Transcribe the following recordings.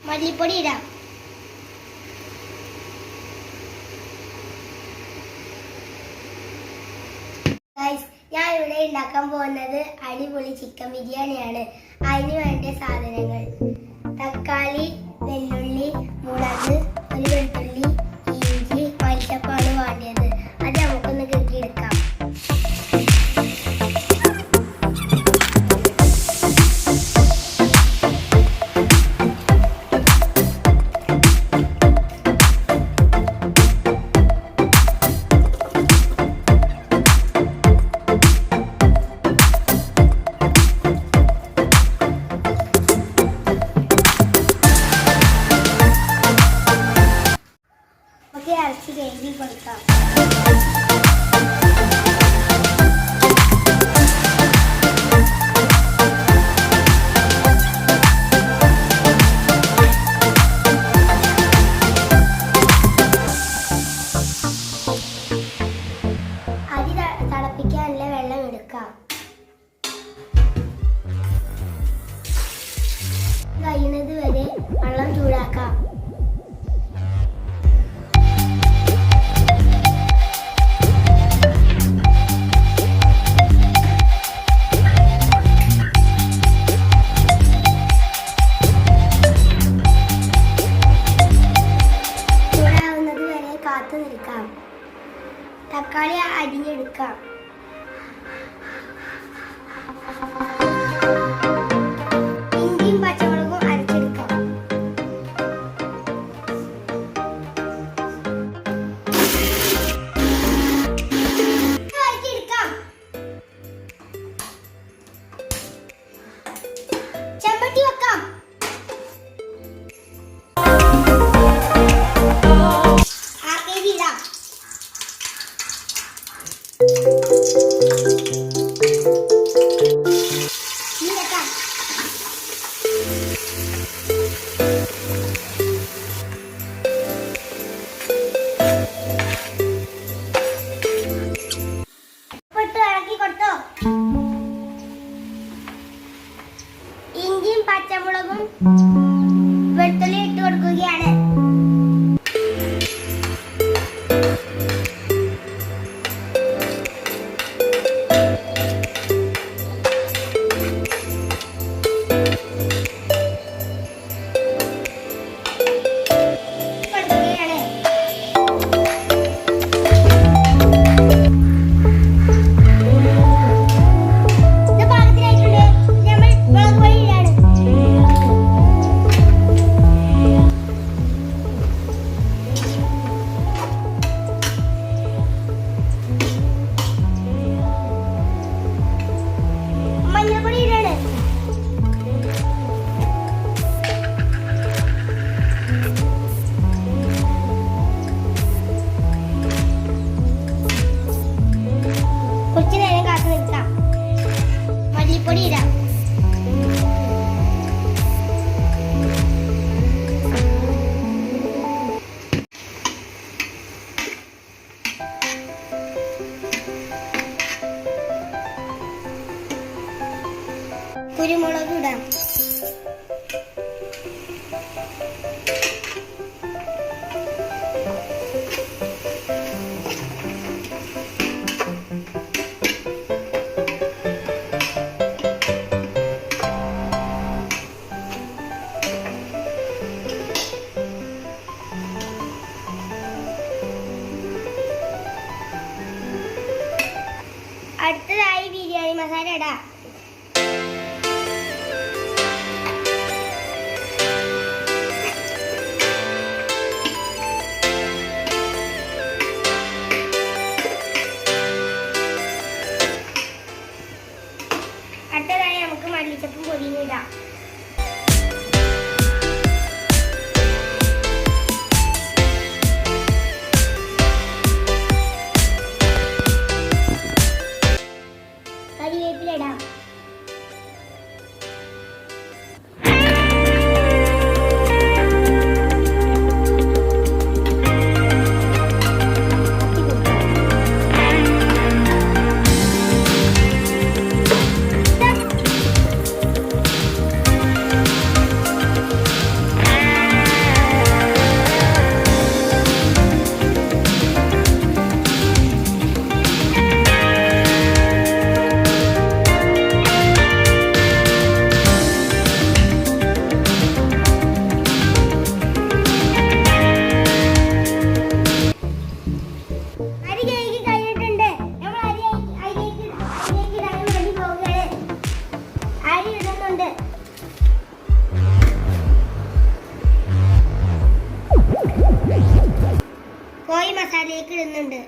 മല്ലിപ്പൊടി ഇടാം. ഞാൻ ഇവിടെ ഉണ്ടാക്കാൻ പോകുന്നത് അടിപൊളി ചിക്കൻ ബിരിയാണിയാണ്. അതിന് വേണ്ട സാധനങ്ങൾ: തക്കാളി, വെള്ളുള്ളി, മുളക്, ഒരു വെളുത്തുള്ളി, ഇഞ്ചി, മല്ലിച്ചപ്പാണ് വേണ്ടത്. അത് നമുക്കൊന്ന് കെട്ടിയെടുക്കാം. ഇറച്ചി കഴുകി കൊടുക്കാം. അരി തിളപ്പിക്കാനുള്ള വെള്ളം എടുക്കാം. കഴിയുന്നത് വരെ വെള്ളം ചൂടാക്കാം. നിൽക്കാം. തക്കാളി അരിഞ്ഞെടുക്കാം. ഇഞ്ചിയും പച്ചമുളകും അരച്ചെടുക്കാം. ചെമ്പട്ടി വെക്കാം. ഇഞ്ചിയും പച്ചമുളകും വെളുത്തുള്ളി ഇട്ട് കൊടുക്കുകയാണ്. കുറച്ചു നേരം കാത്തു നിൽക്കാം. മല്ലിപ്പൊടി ഇടാം. കുരുമുളക് ഇടാം. അടുത്തതായി ബിരിയാണി മസാല ഇടാം. അടുത്തതായി നമുക്ക് മല്ലിച്ചപ്പും പൊടിയും ഇടാം. കരിവേപ്പില ഇടാം. ഇടുന്നുണ്ട്. കോഴി മസാലയിലേക്ക് ഇടുന്നുണ്ട്.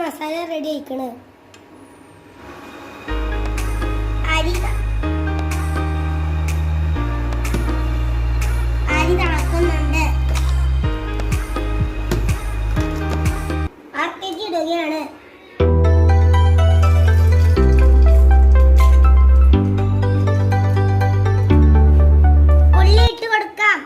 മസാല റെഡി ആയിക്കണ്. അരി തിളക്കുന്നുണ്ട്. ആർക്കേജ് ഇടുകയാണ്. ഉള്ളി ഇട്ട് കൊടുക്കാം.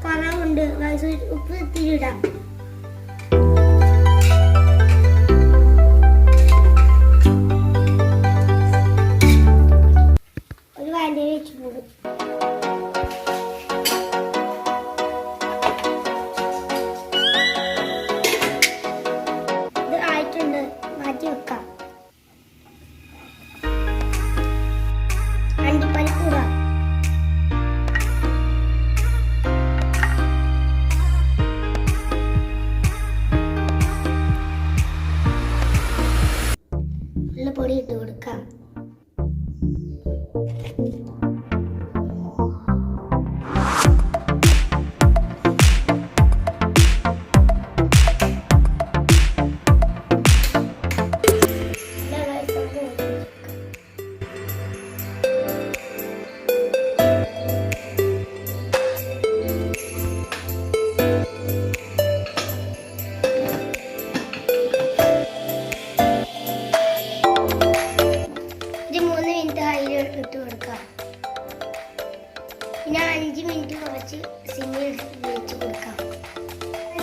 കുറവുണ്ട്. ഉപ്പ് ഇത്തിരി ഇടാം. ഒരു വാൻ്റെ വെച്ച് പോകും. ഇത് ആയിട്ടുണ്ട്. മാറ്റി വെക്കാം. അണ്ടിപ്പരിപ്പ് ഇടാം. പൊടി ഇട്ട് കൊടുക്കാം. ഇട്ട് കൊടുക്കാം. പിന്നെ 5 മിനിറ്റ് കുറച്ച് സിമ്മിൽ വെച്ച് കൊടുക്കാം.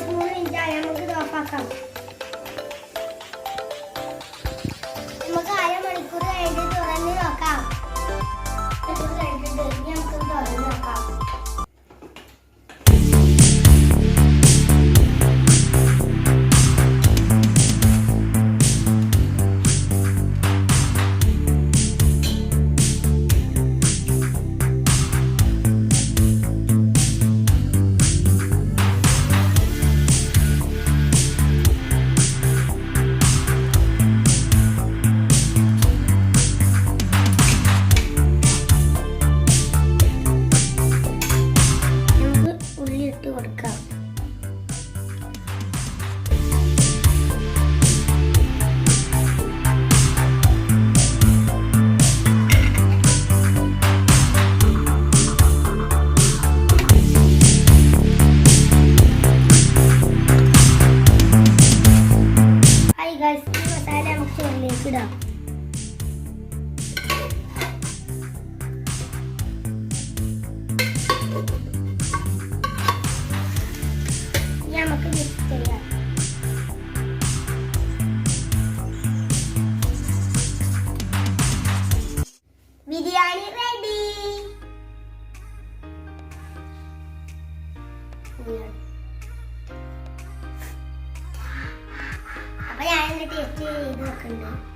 3 മിനിറ്റ് ആയി. നമുക്ക് ഓഫാക്കാം. നമുക്ക് അരമണിക്കൂർ കഴിഞ്ഞ് തുറന്ന് നോക്കാം. നമുക്ക് തുറന്ന് നോക്കാം. ഇടാം. നമുക്ക് മിക്സ് ചെയ്യാം. ബിരിയാണി റെഡി. അപ്പൊ ഞാൻ ടേസ്റ്റ് ചെയ്ത് നോക്കുന്നുണ്ട്.